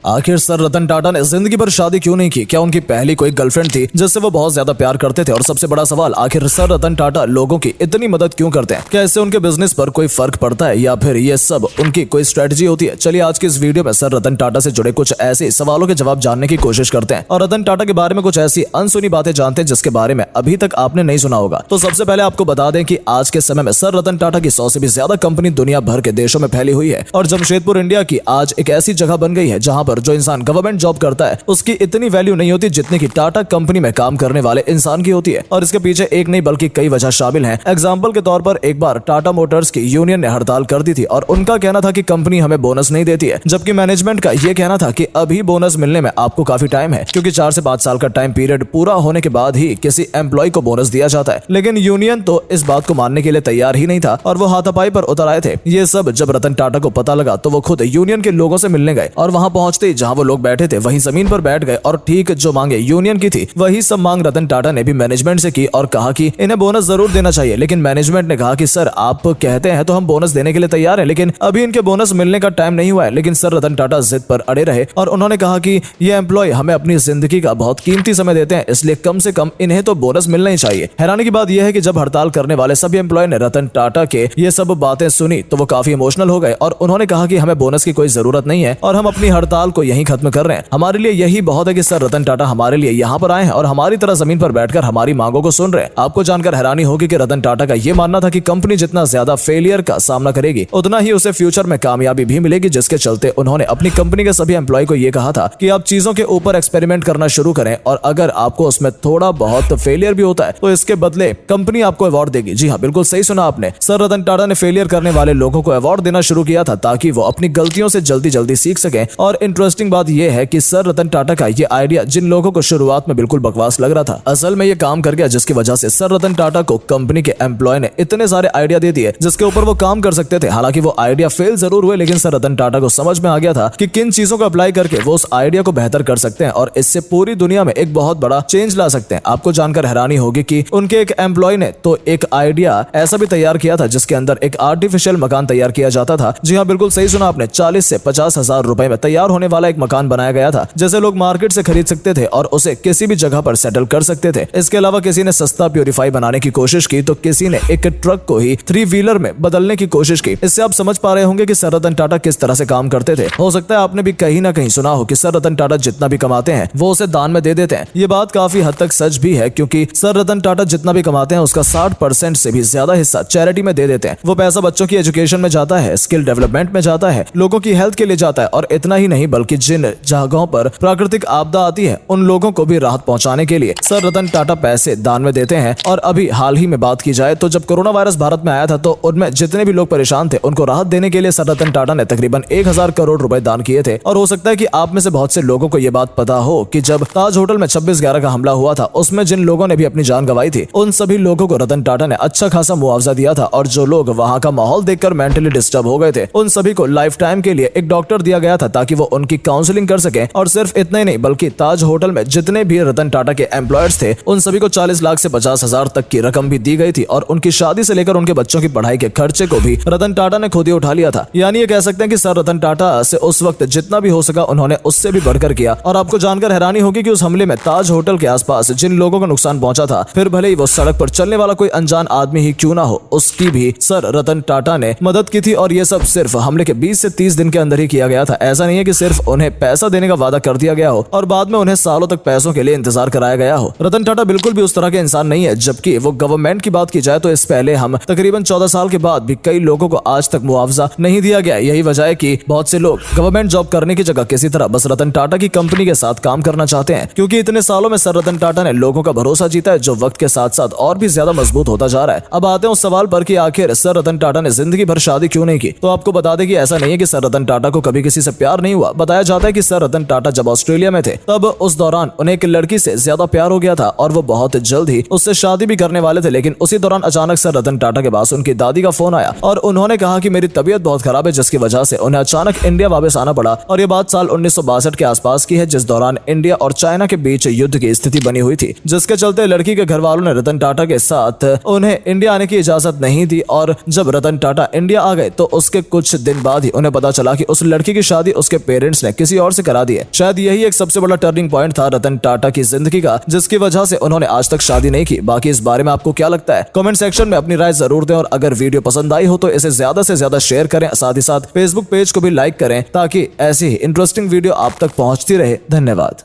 आखिर सर रतन टाटा ने जिंदगी भर शादी क्यों नहीं की? क्या उनकी पहली कोई गर्लफ्रेंड थी जिससे वो बहुत ज्यादा प्यार करते थे? और सबसे बड़ा सवाल, आखिर सर रतन टाटा लोगों की इतनी मदद क्यों करते हैं? क्या इससे उनके बिजनेस पर कोई फर्क पड़ता है या फिर ये सब उनकी कोई स्ट्रेटजी होती है? चलिए आज की इस वीडियो में सर रतन टाटा से जुड़े कुछ ऐसे सवालों के जवाब जानने की कोशिश करते हैं और रतन टाटा के बारे में कुछ ऐसी अनसुनी बातें जानते हैं जिसके बारे में अभी तक आपने नहीं सुना होगा। तो सबसे पहले आपको बता दें कि आज के समय में सर रतन टाटा की 100 से भी ज्यादा कंपनी दुनिया भर के देशों में फैली हुई है और जमशेदपुर इंडिया की आज एक ऐसी जगह बन गई है जहां पर जो इंसान गवर्नमेंट जॉब करता है उसकी इतनी वैल्यू नहीं होती जितनी की टाटा कंपनी में काम करने वाले इंसान की होती है। और इसके पीछे एक नहीं बल्कि कई वजह शामिल हैं। एग्जांपल के तौर पर एक बार टाटा मोटर्स की यूनियन ने हड़ताल कर दी थी और उनका कहना था कि कंपनी हमें बोनस नहीं देती है, जबकि मैनेजमेंट का यह कहना था कि अभी बोनस मिलने में आपको काफी टाइम है क्योंकि 4 से 5 साल का टाइम पीरियड पूरा होने के बाद ही किसी एम्प्लॉय को बोनस दिया जाता है। लेकिन यूनियन तो इस बात को मानने के लिए तैयार ही नहीं था और वो हाथापाई पर उतर आए थे। ये सब जब रतन टाटा को पता लगा तो वो खुद यूनियन के लोगों से मिलने गए और वहां पहुंचते ही जहां वो लोग बैठे थे वहीं जमीन पर बैठ गए और ठीक जो मांगे यूनियन की थी वही सब मांग रतन टाटा ने भी मैनेजमेंट से की और कहा कि इन्हें बोनस जरूर देना चाहिए। लेकिन मैनेजमेंट ने कहा कि सर आप कहते हैं तो हम बोनस देने के लिए तैयार हैं, लेकिन अभी इनके बोनस मिलने का टाइम नहीं हुआ है। लेकिन सर रतन टाटा जिद पर अड़े रहे और उन्होंने कहा कि ये एम्प्लॉय हमें अपनी जिंदगी का बहुत कीमती समय देते हैं, इसलिए कम से कम इन्हें तो बोनस मिलना ही चाहिए। हैरानी की बात यह है कि जब हड़ताल करने वाले सभी एम्प्लॉय ने रतन टाटा के ये सब बातें सुनी तो वो काफी इमोशनल हो गए और उन्होंने कहा कि हमें बोनस की कोई जरूरत नहीं है और हम अपनी हड़ताल को यहीं खत्म कर रहे हैं। हमारे लिए यही बहुत है कि सर रतन टाटा हमारे लिए यहाँ पर आए हैं और हमारी तरह जमीन पर बैठकर हमारी मांगों को सुन रहे हैं। आपको जानकर हैरानी होगी कि रतन टाटा का ये मानना था कि कंपनी जितना ज्यादा फेलियर का सामना करेगी उतना ही उसे फ्यूचर में कामयाबी भी मिलेगी, जिसके चलते उन्होंने अपनी कंपनी के सभी एम्प्लॉय को ये कहा था कि आप चीजों के ऊपर एक्सपेरिमेंट करना शुरू करें और अगर आपको उसमें थोड़ा बहुत फेलियर भी होता है तो इसके बदले कंपनी आपको अवार्ड देगी। जी हाँ, बिल्कुल सही सुना आपने। सर रतन टाटा ने फेलियर करने वाले लोगों को अवार्ड देना शुरू किया था ताकि वो अपनी गलतियों से जल्दी जल्दी सीख सकें। और इंटरेस्टिंग बात यह है कि सर रतन टाटा का ये आइडिया जिन लोगों को शुरुआत में बिल्कुल बकवास लग रहा था असल में ये काम कर गया, जिसकी वजह से सर रतन टाटा को कंपनी के एम्प्लॉय ने इतने सारे आइडिया दे दिए जिसके ऊपर वो काम कर सकते थे। हालांकि वो आइडिया फेल जरूर हुए, लेकिन सर रतन टाटा को समझ में आ गया था कि किन चीजों को अप्लाई करके वो उस आइडिया को बेहतर कर सकते हैं और इससे पूरी दुनिया में एक बहुत बड़ा चेंज ला सकते हैं। आपको जानकर हैरानी होगी कि उनके एक एम्प्लॉय ने तो एक आइडिया ऐसा भी तैयार किया था जिसके अंदर एक आर्टिफिशियल मकान तैयार किया जाता था। जी हाँ, बिल्कुल सही सुना आपने। 40 से 50 हजार रुपए में तैयार होने वाला एक मकान बनाया गया था जैसे लोग मार्केट से खरीद सकते थे और उसे किसी भी जगह पर सेटल कर सकते थे। इसके अलावा किसी ने सस्ता प्यूरिफाई बनाने की कोशिश की तो किसी ने एक ट्रक को ही 3 व्हीलर में बदलने की कोशिश की। इससे आप समझ पा रहे होंगे कि सर रतन टाटा किस तरह से काम करते थे। हो सकता है आपने भी कहीं ना कहीं सुना हो कि सर रतन टाटा जितना भी कमाते हैं वो उसे दान में दे देते हैं। ये बात काफी हद तक सच भी है क्योंकि सर रतन टाटा जितना भी कमाते हैं उसका 60% से भी ज्यादा हिस्सा चैरिटी में दे देते हैं। वो पैसा बच्चों की एजुकेशन में जाता है, स्किल डेवलपमेंट में जाता है, लोगों की हेल्थ के लिए जाता है और इतना ही नहीं बल्कि जिन जगहों पर प्राकृतिक आपदा आती है उन लोगों को भी राहत पहुंचाने के लिए सर रतन टाटा पैसे दान में देते हैं। और अभी हाल ही में बात की जाए तो जब कोरोना वायरस भारत में आया था तो उनमें जितने भी लोग परेशान थे उनको राहत देने के लिए सर रतन टाटा ने तकरीबन 1000 करोड़ रुपए दान किए थे। और हो सकता है कि आप में से बहुत से लोगों को यह बात पता हो कि जब ताज होटल में 26/11 का हमला हुआ था उसमें जिन लोगों ने भी अपनी जान गंवाई थी उन सभी लोगों को रतन टाटा ने अच्छा खासा मुआवजा दिया था और जो लोग वहां का माहौल देखकर मेंटली डिस्टर्ब हो गए थे उन सभी को लाइफ टाइम के लिए एक डॉक्टर दिया गया था ताकि वो उनकी काउंसलिंग कर सके। और सिर्फ इतना ही नहीं बल्कि ताज होटल में जितने भी रतन टाटा के एम्प्लॉयर्स थे उन सभी को 40 लाख से 50 हजार तक की रकम भी दी गई थी और उनकी शादी से लेकर उनके बच्चों की पढ़ाई के खर्चे को भी रतन टाटा ने खुद ही उठा लिया था। यानी ये कह सकते हैं कि सर रतन टाटा से उस वक्त जितना भी हो सका उन्होंने उससे भी बढ़कर किया। और आपको जानकर हैरानी होगी कि उस हमले में ताज होटल के आसपास जिन लोगों को नुकसान पहुंचा था फिर भले ही वो सड़क पर चलने वाला कोई अनजान आदमी ही क्यों ना हो उसकी भी सर रतन टाटा ने मदद की थी। और ये सब सिर्फ हमले के 20 से 30 दिन के अंदर ही किया गया था। ऐसा नहीं है कि सिर्फ उन्हें पैसा देने का वादा कर दिया गया हो और बाद में उन्हें सालों तक पैसों के लिए इंतजार कराया गया हो। रतन टाटा बिल्कुल भी उस तरह के इंसान नहीं है। जबकि वो गवर्नमेंट की बात की जाए तो इस पहले हम तकरीबन 14 साल के बाद भी कई लोगों को आज तक मुआवजा नहीं दिया गया। यही वजह है कि बहुत से लोग गवर्नमेंट जॉब करने की जगह किसी तरह बस रतन टाटा की कंपनी के साथ काम करना चाहते हैं क्योंकि इतने सालों में सर रतन टाटा ने लोगों का भरोसा जीता है जो वक्त के साथ साथ और भी ज्यादा मजबूत होता जा रहा है। अब आते हैं उस सवाल पर कि आखिर सर रतन टाटा ने जिंदगी भर शादी क्यों नहीं की। तो आपको बता दें कि ऐसा नहीं है कि सर रतन टाटा को कभी किसी से प्यार नहीं हुआ। बताया जाता है कि सर रतन टाटा जब ऑस्ट्रेलिया में थे तब उस दौरान उन्हें एक लड़की से ज्यादा प्यार हो गया था और वो बहुत जल्द ही उससे शादी भी करने वाले थे। लेकिन उसी दौरान अचानक सर रतन टाटा के पास उनकी दादी का फोन आया और उन्होंने कहा कि मेरी तबीयत बहुत खराब है, जिसकी वजह से उन्हें अचानक इंडिया वापस आना पड़ा। और ये बात साल 1962 के आसपास की है जिस दौरान इंडिया और चाइना के बीच युद्ध की स्थिति बनी हुई थी, जिसके चलते लड़की के घर वालों ने रतन टाटा के साथ उन्हें इंडिया आने की इजाजत नहीं दी। और जब रतन टाटा इंडिया आ गए तो उसके कुछ दिन बाद ही उन्हें पता चला कि उस लड़की की शादी उसके पेरेंट्स पेरेंट्स ने किसी और से करा दी है। शायद यही एक सबसे बड़ा टर्निंग पॉइंट था रतन टाटा की जिंदगी का, जिसकी वजह से उन्होंने आज तक शादी नहीं की। बाकी इस बारे में आपको क्या लगता है, कमेंट सेक्शन में अपनी राय जरूर दें और अगर वीडियो पसंद आई हो तो इसे ज्यादा से ज्यादा शेयर करें, साथ ही साथ फेसबुक पेज को भी लाइक करें ताकि ऐसी ही इंटरेस्टिंग वीडियो आप तक पहुंचती रहे। धन्यवाद।